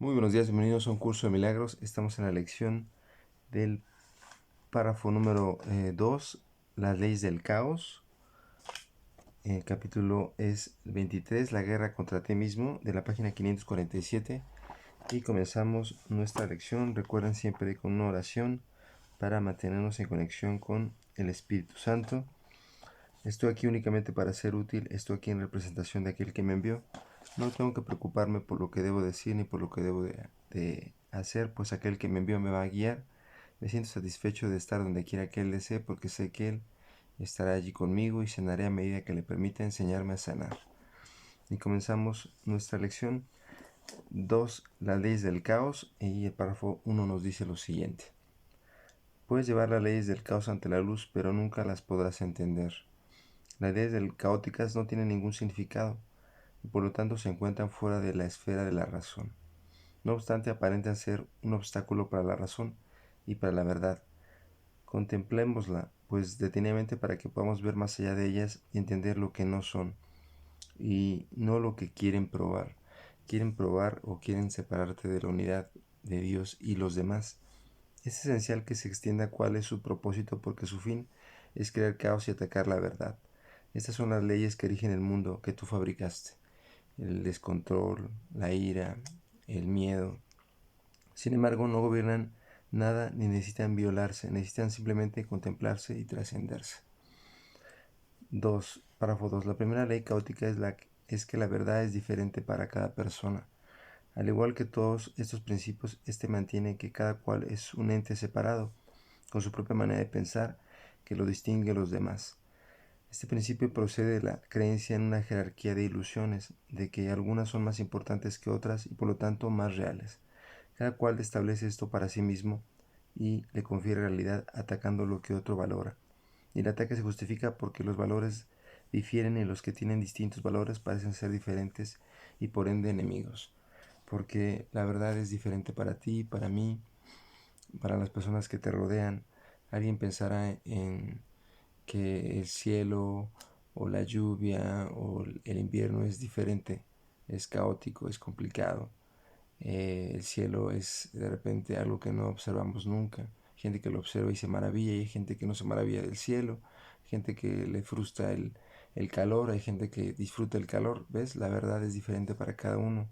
Muy buenos días, bienvenidos a un curso de milagros. Estamos en la lección del párrafo número 2, las leyes del caos. El capítulo es 23, la guerra contra ti mismo, de la página 547. Y comenzamos nuestra lección. Recuerden siempre con una oración para mantenernos en conexión con el Espíritu Santo. Estoy aquí únicamente para ser útil, estoy aquí en representación de aquel que me envió. No tengo que preocuparme por lo que debo decir ni por lo que debo de hacer, pues aquel que me envió me va a guiar. Me siento satisfecho de estar donde quiera que Él desee, porque sé que Él estará allí conmigo y sanaré a medida que le permita enseñarme a sanar. Y comenzamos nuestra lección 2, las leyes del caos, y el párrafo 1 nos dice lo siguiente. Puedes llevar las leyes del caos ante la luz, pero nunca las podrás entender. Las leyes caóticas no tienen ningún significado y por lo tanto se encuentran fuera de la esfera de la razón. No obstante, aparentan ser un obstáculo para la razón y para la verdad. Contemplémosla, pues detenidamente para que podamos ver más allá de ellas y entender lo que no son y no lo que quieren probar. Quieren probar o quieren separarte de la unidad de Dios y los demás. Es esencial que se extienda cuál es su propósito porque su fin es crear caos y atacar la verdad. Estas son las leyes que rigen el mundo que tú fabricaste. El descontrol, la ira, el miedo. Sin embargo, no gobiernan nada ni necesitan violarse, necesitan simplemente contemplarse y trascenderse. 2. Párrafo 2. La primera ley caótica es que la verdad es diferente para cada persona. Al igual que todos estos principios, este mantiene que cada cual es un ente separado, con su propia manera de pensar, que lo distingue de los demás. Este principio procede de la creencia en una jerarquía de ilusiones, de que algunas son más importantes que otras y por lo tanto más reales. Cada cual establece esto para sí mismo y le confiere realidad atacando lo que otro valora. Y el ataque se justifica porque los valores difieren y los que tienen distintos valores parecen ser diferentes y por ende enemigos. Porque la verdad es diferente para ti, para mí, para las personas que te rodean. Alguien pensará en que el cielo o la lluvia o el invierno es diferente, es caótico, es complicado. El cielo es de repente algo que no observamos nunca. Gente que lo observa y se maravilla, y hay gente que no se maravilla del cielo, gente que le frustra el calor, hay gente que disfruta el calor. ¿Ves? La verdad es diferente para cada uno.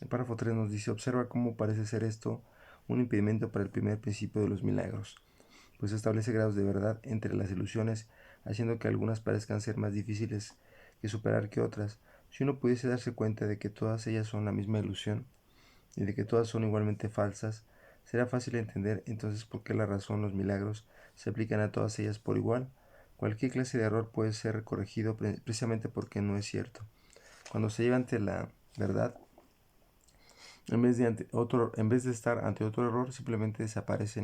El párrafo 3 nos dice, observa cómo parece ser esto un impedimento para el primer principio de los milagros, pues establece grados de verdad entre las ilusiones, haciendo que algunas parezcan ser más difíciles que superar que otras. Si uno pudiese darse cuenta de que todas ellas son la misma ilusión y de que todas son igualmente falsas, será fácil entender entonces por qué la razón, los milagros, se aplican a todas ellas por igual. Cualquier clase de error puede ser corregido precisamente porque no es cierto. Cuando se lleva ante la verdad, en vez de estar ante otro error, simplemente desaparece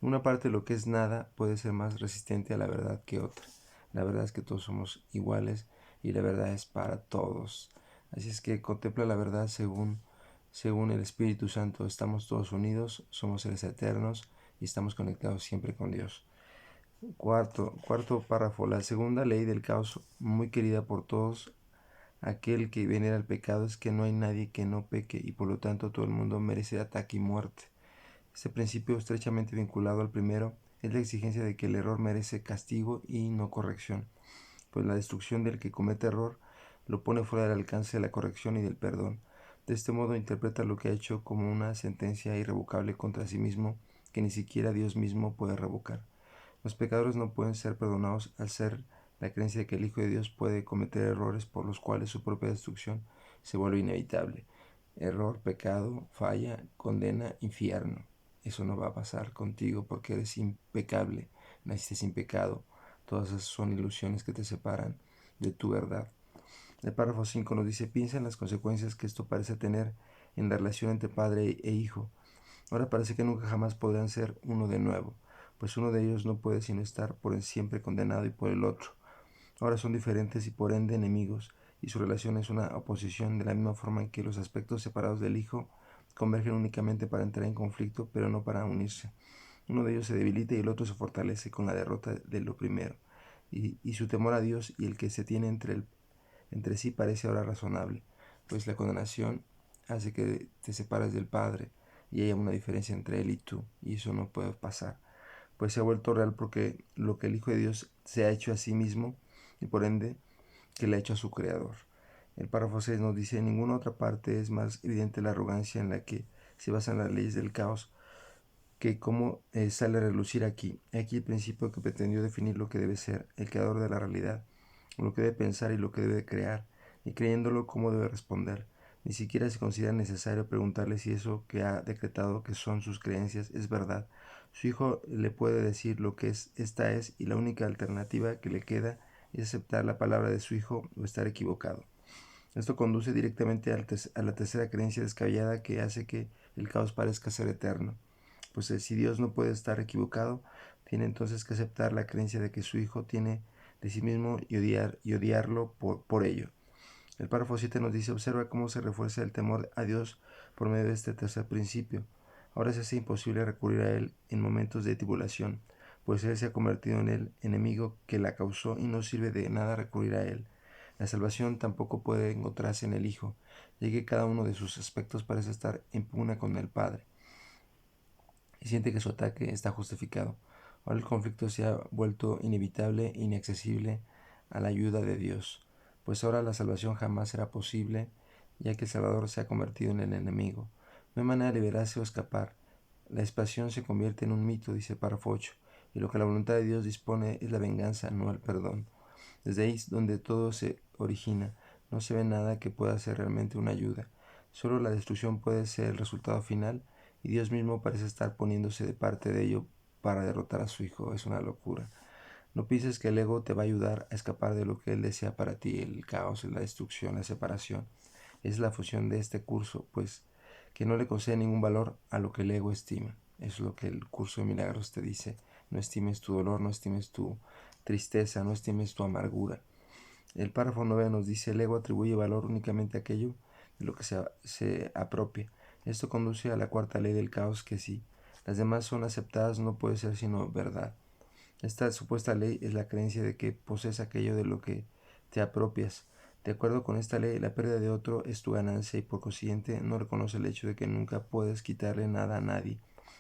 una parte de lo que es nada puede ser más resistente a la verdad que otra. La verdad es que todos somos iguales y la verdad es para todos. Así es que contempla la verdad según el Espíritu Santo. Estamos todos unidos, somos seres eternos y estamos conectados siempre con Dios. Cuarto párrafo. La segunda ley del caos, muy querida por todos, aquel que venera el pecado, es que no hay nadie que no peque y por lo tanto todo el mundo merece ataque y muerte. Este principio, estrechamente vinculado al primero, es la exigencia de que el error merece castigo y no corrección, pues la destrucción del que comete error lo pone fuera del alcance de la corrección y del perdón. De este modo interpreta lo que ha hecho como una sentencia irrevocable contra sí mismo que ni siquiera Dios mismo puede revocar. Los pecadores no pueden ser perdonados al ser la creencia de que el Hijo de Dios puede cometer errores por los cuales su propia destrucción se vuelve inevitable. Error, pecado, falla, condena, infierno. Eso no va a pasar contigo porque eres impecable, naciste sin pecado. Todas esas son ilusiones que te separan de tu verdad. El párrafo 5 nos dice, piensa en las consecuencias que esto parece tener en la relación entre padre e hijo. Ahora parece que nunca jamás podrán ser uno de nuevo, pues uno de ellos no puede sino estar por siempre condenado y por el otro. Ahora son diferentes y por ende enemigos, y su relación es una oposición de la misma forma en que los aspectos separados del Hijo convergen únicamente para entrar en conflicto, pero no para unirse. Uno de ellos se debilita y el otro se fortalece con la derrota de lo primero, y su temor a Dios y el que se tiene entre sí parece ahora razonable, pues la condenación hace que te separes del Padre y haya una diferencia entre Él y tú, y eso no puede pasar, pues se ha vuelto real porque lo que el Hijo de Dios se ha hecho a sí mismo y por ende que le ha hecho a su Creador. El párrafo 6 nos dice: en ninguna otra parte es más evidente la arrogancia en la que se basan las leyes del caos que cómo sale a relucir aquí. Aquí el principio que pretendió definir lo que debe ser el creador de la realidad, lo que debe pensar y lo que debe crear, y creyéndolo cómo debe responder. Ni siquiera se considera necesario preguntarle si eso que ha decretado que son sus creencias es verdad. Su hijo le puede decir lo que esta es, y la única alternativa que le queda es aceptar la palabra de su hijo o estar equivocado. Esto conduce directamente a la tercera creencia descabellada que hace que el caos parezca ser eterno. Pues si Dios no puede estar equivocado, tiene entonces que aceptar la creencia de que su hijo tiene de sí mismo y odiarlo por ello. El párrafo 7 nos dice: observa cómo se refuerza el temor a Dios por medio de este tercer principio. Ahora se hace imposible recurrir a Él en momentos de tribulación, pues Él se ha convertido en el enemigo que la causó y no sirve de nada recurrir a Él. La salvación tampoco puede encontrarse en el Hijo, ya que cada uno de sus aspectos parece estar en pugna con el Padre, y siente que su ataque está justificado. Ahora el conflicto se ha vuelto inevitable e inaccesible a la ayuda de Dios, pues ahora la salvación jamás será posible, ya que el Salvador se ha convertido en el enemigo. No hay manera de liberarse o escapar. La expiación se convierte en un mito, dice el párrafo 8, y lo que la voluntad de Dios dispone es la venganza, no el perdón. Desde ahí es donde todo se origina. No se ve nada que pueda ser realmente una ayuda. Solo la destrucción puede ser el resultado final, y Dios mismo parece estar poniéndose de parte de ello para derrotar a su hijo. Es una locura. No pienses que el ego te va a ayudar a escapar de lo que él desea para ti: el caos, la destrucción, la separación. Es la fusión de este curso, pues, que no le concede ningún valor a lo que el ego estima. Es lo que el curso de milagros te dice: no estimes tu dolor, no estimes tu tristeza, no estimes tu amargura. El párrafo 9 nos dice: el ego atribuye valor únicamente a aquello de lo que se apropia. Esto conduce a la cuarta ley del caos, que si las demás son aceptadas no puede ser sino verdad. Esta supuesta ley es la creencia de que posees aquello de lo que te apropias. De acuerdo con esta ley, la pérdida de otro es tu ganancia, y por consiguiente no reconoce el hecho de que nunca puedes quitarle nada a nadie,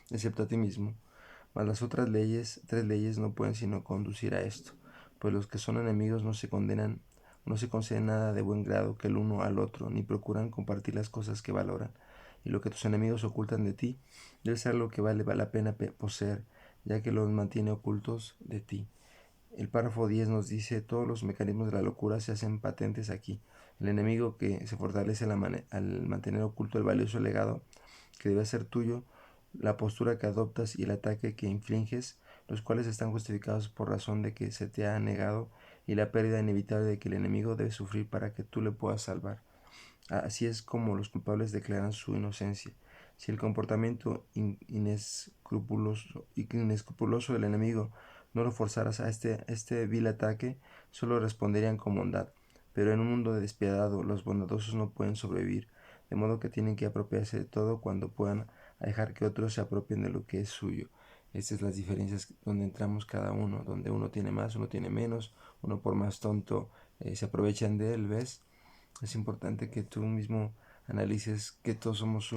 excepto a ti mismo. Mas las otras tres leyes no pueden sino conducir a esto, pues los que son enemigos no se condenan, no se conceden nada de buen grado que el uno al otro, ni procuran compartir las cosas que valoran. Y lo que tus enemigos ocultan de ti debe ser lo que vale la pena poseer, ya que los mantiene ocultos de ti. El párrafo 10 nos dice: todos los mecanismos de la locura se hacen patentes aquí. El enemigo que se fortalece al mantener oculto el valioso legado que debe ser tuyo, la postura que adoptas y el ataque que infliges, los cuales están justificados por razón de que se te ha negado, y la pérdida inevitable de que el enemigo debe sufrir para que tú le puedas salvar. Así es como los culpables declaran su inocencia. Si el comportamiento inescrupuloso del enemigo no lo forzaras a este vil ataque, solo responderían con bondad. Pero en un mundo despiadado, los bondadosos no pueden sobrevivir, de modo que tienen que apropiarse de todo cuando puedan, a dejar que otros se apropien de lo que es suyo. Estas son las diferencias donde entramos cada uno, donde uno tiene más, uno tiene menos, uno por más tonto se aprovechan de él, ¿ves? Es importante que tú mismo analices que todos somos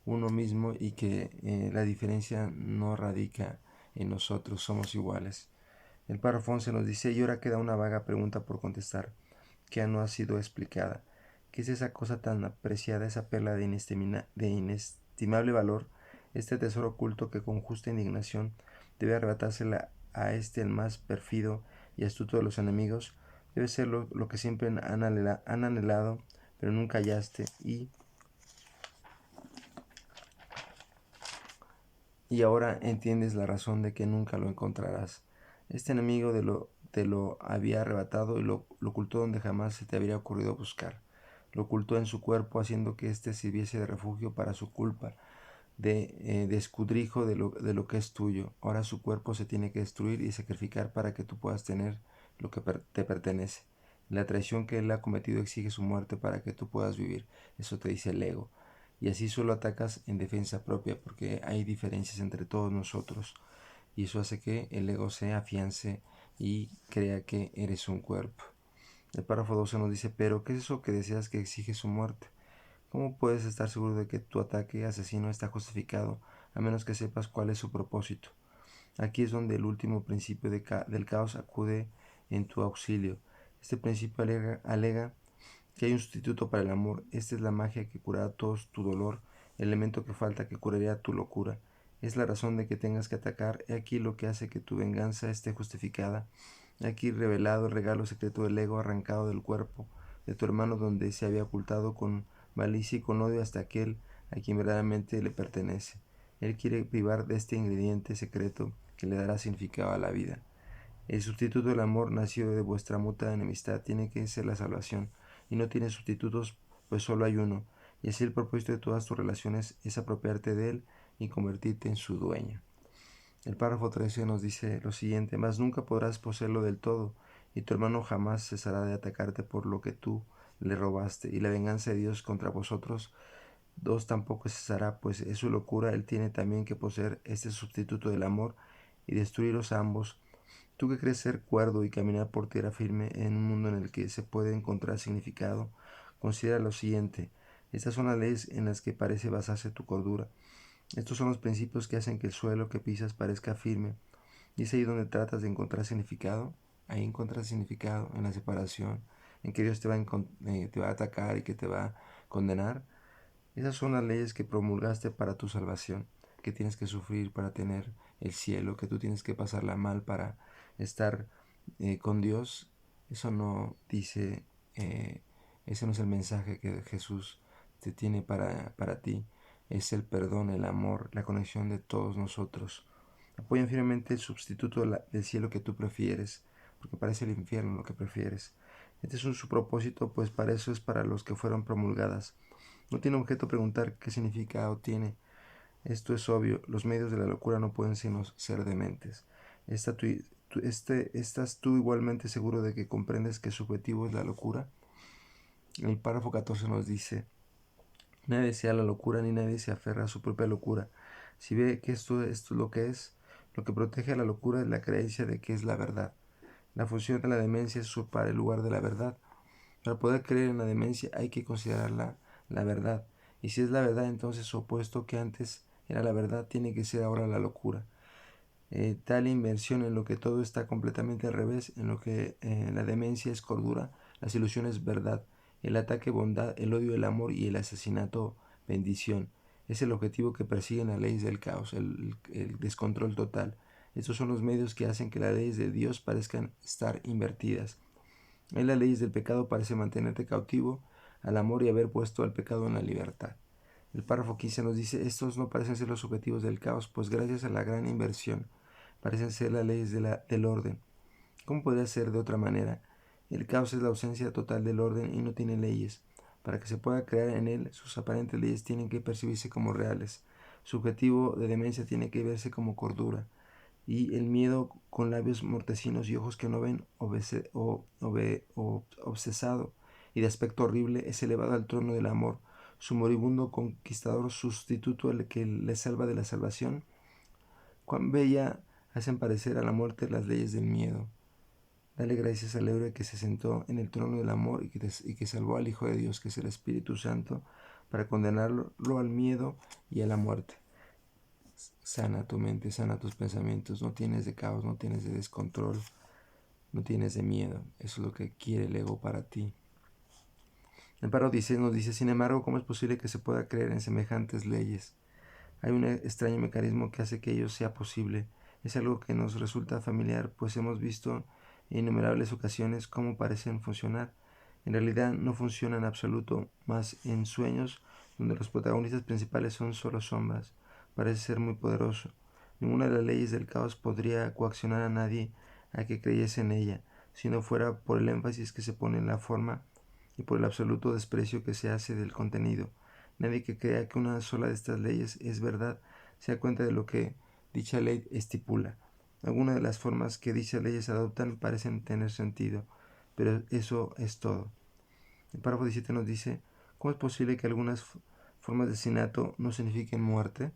uno mismo, y que la diferencia no radica en nosotros, somos iguales. El párrafo 11 nos dice: y ahora queda una vaga pregunta por contestar, que no ha sido explicada. ¿Qué es esa cosa tan apreciada, esa perla de inestimable valor, este tesoro oculto que con justa indignación debe arrebatársela a el más pérfido y astuto de los enemigos? Debe ser lo que siempre han anhelado, pero nunca hallaste, y ahora entiendes la razón de que nunca lo encontrarás. Este enemigo te lo había arrebatado y lo ocultó donde jamás se te habría ocurrido buscar. Lo ocultó en su cuerpo, haciendo que éste sirviese de refugio para su culpa, de escudrijo de lo que es tuyo. Ahora su cuerpo se tiene que destruir y sacrificar para que tú puedas tener lo que te pertenece. La traición que él ha cometido exige su muerte para que tú puedas vivir. Eso te dice el ego. Y así solo atacas en defensa propia, porque hay diferencias entre todos nosotros. Y eso hace que el ego se afiance y crea que eres un cuerpo. El párrafo 12 nos dice: pero ¿qué es eso que deseas que exige su muerte? ¿Cómo puedes estar seguro de que tu ataque asesino está justificado a menos que sepas cuál es su propósito? Aquí es donde el último principio del caos acude en tu auxilio. Este principio alega que hay un sustituto para el amor. Esta es la magia que curará todo tu dolor, el elemento que falta que curaría tu locura. Es la razón de que tengas que atacar. He aquí lo que hace que tu venganza esté justificada. He aquí revelado el regalo secreto del ego arrancado del cuerpo de tu hermano, donde se había ocultado con malicia y con odio hasta aquel a quien verdaderamente le pertenece. Él quiere privar de este ingrediente secreto que le dará significado a la vida. El sustituto del amor nacido de vuestra mutua enemistad tiene que ser la salvación, y no tiene sustitutos, pues solo hay uno, y así el propósito de todas tus relaciones es apropiarte de él y convertirte en su dueño. El párrafo 13 nos dice lo siguiente: mas nunca podrás poseerlo del todo, y tu hermano jamás cesará de atacarte por lo que tú le robaste, y la venganza de Dios contra vosotros dos tampoco cesará, pues es su locura. Él tiene también que poseer este sustituto del amor y destruiros a ambos. Tú que crees ser cuerdo y caminar por tierra firme en un mundo en el que se puede encontrar significado, considera lo siguiente: estas son las leyes en las que parece basarse tu cordura. Estos son los principios que hacen que el suelo que pisas parezca firme. Y es ahí donde tratas de encontrar significado. Ahí encuentras significado en la separación, en que Dios te va a atacar y que te va a condenar. Esas son las leyes que promulgaste para tu salvación, que tienes que sufrir para tener el cielo, que tú tienes que pasarla mal para estar con Dios. Eso no dice, ese no es el mensaje que Jesús te tiene para ti. Es el perdón, el amor, la conexión de todos nosotros. Apoyan firmemente el sustituto del cielo que tú prefieres, porque parece el infierno lo que prefieres. Este es su propósito, pues para eso es para los que fueron promulgadas. No tiene objeto preguntar qué significado tiene. Esto es obvio. Los medios de la locura no pueden sino ser dementes. ¿Estás tú igualmente seguro de que comprendes que su objetivo es la locura? El párrafo 14 nos dice: nadie desea la locura ni nadie se aferra a su propia locura. Si ve que esto es lo que es, lo que protege a la locura es la creencia de que es la verdad. La función de la demencia es usurpar el lugar de la verdad. Para poder creer en la demencia hay que considerarla la verdad. Y si es la verdad, entonces su opuesto, que antes era la verdad, tiene que ser ahora la locura. Tal inversión en lo que todo está completamente al revés, en lo que la demencia es cordura, las ilusiones verdad, el ataque bondad, el odio el amor y el asesinato bendición. Es el objetivo que persiguen las leyes del caos, el descontrol total. Estos son los medios que hacen que las leyes de Dios parezcan estar invertidas. En las leyes del pecado parece mantenerte cautivo al amor y haber puesto al pecado en la libertad. El párrafo 15 nos dice: estos no parecen ser los objetivos del caos, pues gracias a la gran inversión parecen ser las leyes del orden. ¿Cómo podría ser de otra manera? El caos es la ausencia total del orden y no tiene leyes. Para que se pueda crear en él, sus aparentes leyes tienen que percibirse como reales. Su objetivo de demencia tiene que verse como cordura. Y el miedo, con labios mortecinos y ojos que no ven, obsesado y de aspecto horrible, es elevado al trono del amor. Su moribundo conquistador, sustituto, el que le salva de la salvación. Cuán bella hacen parecer a la muerte las leyes del miedo. Dale gracias al héroe que se sentó en el trono del amor y que salvó al Hijo de Dios, que es el Espíritu Santo, para condenarlo al miedo y a la muerte. Sana tu mente, sana tus pensamientos. No tienes de caos, no tienes de descontrol, no tienes de miedo. Eso es lo que quiere el ego para ti. El párrafo 16 nos dice: sin embargo, ¿cómo es posible que se pueda creer en semejantes leyes? Hay un extraño mecanismo que hace que ello sea posible. Es algo que nos resulta familiar, pues hemos visto en innumerables ocasiones cómo parecen funcionar. En realidad no funcionan en absoluto, más en sueños, donde los protagonistas principales son solo sombras. Parece ser muy poderoso. Ninguna de las leyes del caos podría coaccionar a nadie a que creyese en ella, si no fuera por el énfasis que se pone en la forma y por el absoluto desprecio que se hace del contenido. Nadie que crea que una sola de estas leyes es verdad se da cuenta de lo que dicha ley estipula. Algunas de las formas que dichas leyes adoptan parecen tener sentido, pero eso es todo. El párrafo 17 nos dice: ¿cómo es posible que algunas formas de asesinato no signifiquen muerte?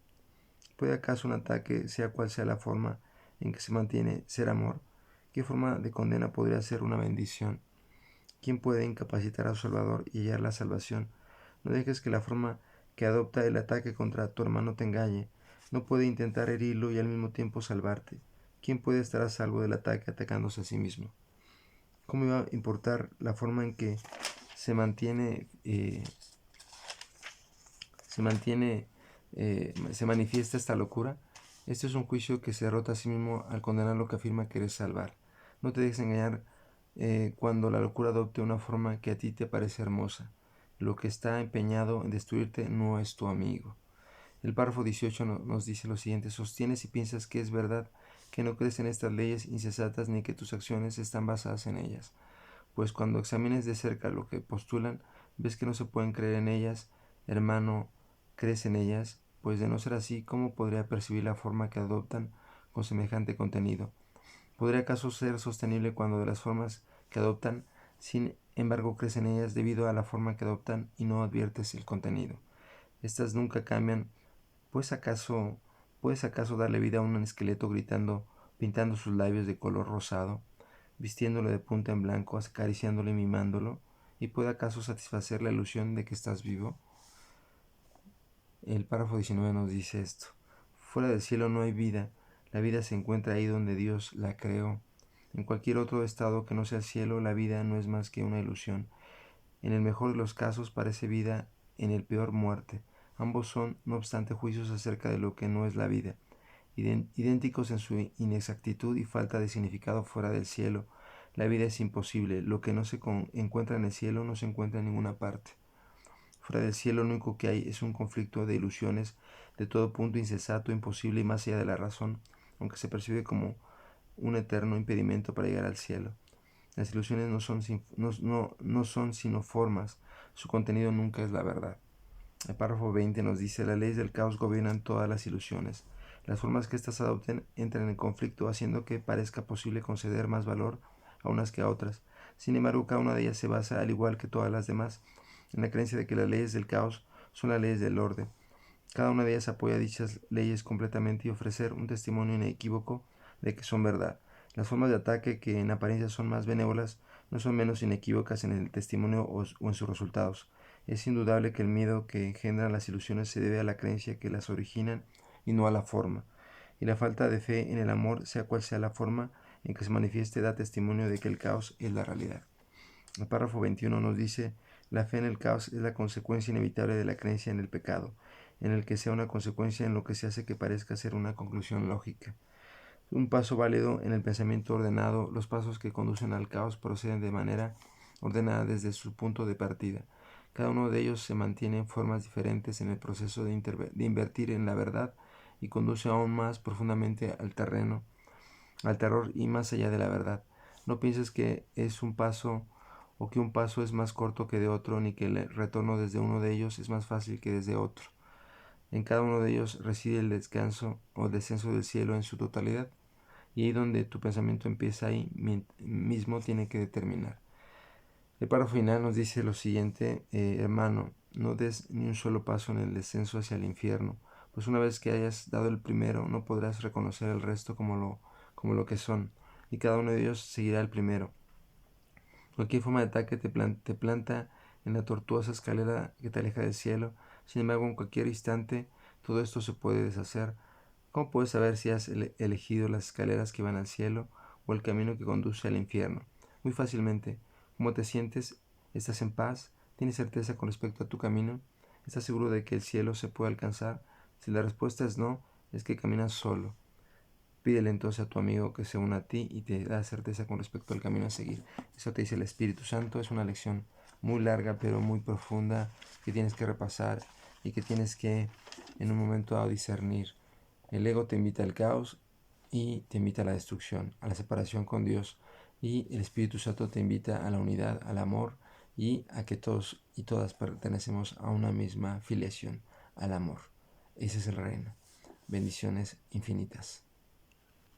¿Puede acaso un ataque, sea cual sea la forma en que se mantiene, ser amor? ¿Qué forma de condena podría ser una bendición? ¿Quién puede incapacitar a su Salvador y hallar la salvación? No dejes que la forma que adopta el ataque contra tu hermano te engañe. No puede intentar herirlo y al mismo tiempo salvarte. ¿Quién puede estar a salvo del ataque atacándose a sí mismo? ¿Cómo iba a importar la forma en que se mantiene, se manifiesta esta locura? Este es un juicio que se derrota a sí mismo al condenar lo que afirma querer salvar. No te dejes engañar cuando la locura adopte una forma que a ti te parece hermosa. Lo que está empeñado en destruirte no es tu amigo. El párrafo 18 nos dice lo siguiente: sostienes y piensas que es verdad, que no crees en estas leyes insensatas ni que tus acciones están basadas en ellas. Pues cuando examines de cerca lo que postulan, ves que no se pueden creer en ellas. Hermano, ¿crees en ellas? Pues de no ser así, ¿cómo podría percibir la forma que adoptan con semejante contenido? ¿Podría acaso ser sostenible cuando de las formas que adoptan, sin embargo, crees en ellas debido a la forma que adoptan y no adviertes el contenido? Estas nunca cambian. ¿Puedes acaso darle vida a un esqueleto gritando, pintando sus labios de color rosado, vistiéndolo de punta en blanco, acariciándolo y mimándolo? ¿Y puede acaso satisfacer la ilusión de que estás vivo? El párrafo 19 nos dice esto: fuera del cielo no hay vida, la vida se encuentra ahí donde Dios la creó. En cualquier otro estado que no sea el cielo, la vida no es más que una ilusión. En el mejor de los casos parece vida, en el peor muerte. Ambos son, no obstante, juicios acerca de lo que no es la vida, idénticos en su inexactitud y falta de significado fuera del cielo. La vida es imposible, lo que no se encuentra en el cielo no se encuentra en ninguna parte. Fuera del cielo lo único que hay es un conflicto de ilusiones, de todo punto insensato, imposible y más allá de la razón, aunque se percibe como un eterno impedimento para llegar al cielo. Las ilusiones no son sino formas, su contenido nunca es la verdad. El párrafo 20 nos dice: las leyes del caos gobiernan todas las ilusiones. Las formas que éstas adopten entran en conflicto, haciendo que parezca posible conceder más valor a unas que a otras. Sin embargo, cada una de ellas se basa, al igual que todas las demás, en la creencia de que las leyes del caos son las leyes del orden. Cada una de ellas apoya dichas leyes completamente y ofrecer un testimonio inequívoco de que son verdad. Las formas de ataque, que en apariencia son más benévolas, no son menos inequívocas en el testimonio o en sus resultados. Es indudable que el miedo que engendran las ilusiones se debe a la creencia que las originan y no a la forma. Y la falta de fe en el amor, sea cual sea la forma en que se manifieste, da testimonio de que el caos es la realidad. El párrafo 21 nos dice: la fe en el caos es la consecuencia inevitable de la creencia en el pecado, en el que sea una consecuencia en lo que se hace que parezca ser una conclusión lógica. Un paso válido en el pensamiento ordenado. Los pasos que conducen al caos proceden de manera ordenada desde su punto de partida. Cada uno de ellos se mantiene en formas diferentes en el proceso de invertir en la verdad y conduce aún más profundamente al terror y más allá de la verdad. No pienses que es un paso o que un paso es más corto que de otro, ni que el retorno desde uno de ellos es más fácil que desde otro. En cada uno de ellos reside el descanso o descenso del cielo en su totalidad, y ahí donde tu pensamiento empieza, ahí mismo tiene que determinar. El párrafo final nos dice lo siguiente: hermano, no des ni un solo paso en el descenso hacia el infierno, pues una vez que hayas dado el primero, no podrás reconocer el resto como lo que son, y cada uno de ellos seguirá el primero. Cualquier forma de ataque te planta en la tortuosa escalera que te aleja del cielo. Sin embargo, en cualquier instante todo esto se puede deshacer. ¿Cómo puedes saber si has elegido las escaleras que van al cielo o el camino que conduce al infierno? Muy fácilmente. ¿Cómo te sientes? ¿Estás en paz? ¿Tienes certeza con respecto a tu camino? ¿Estás seguro de que el cielo se puede alcanzar? Si la respuesta es no, es que caminas solo. Pídele entonces a tu amigo que se una a ti y te da certeza con respecto al camino a seguir. Eso te dice el Espíritu Santo. Es una lección muy larga pero muy profunda que tienes que repasar y que tienes que en un momento dado discernir. El ego te invita al caos y te invita a la destrucción, a la separación con Dios, y el Espíritu Santo te invita a la unidad, al amor y a que todos y todas pertenecemos a una misma filiación, al amor. Ese es el reino. Bendiciones infinitas.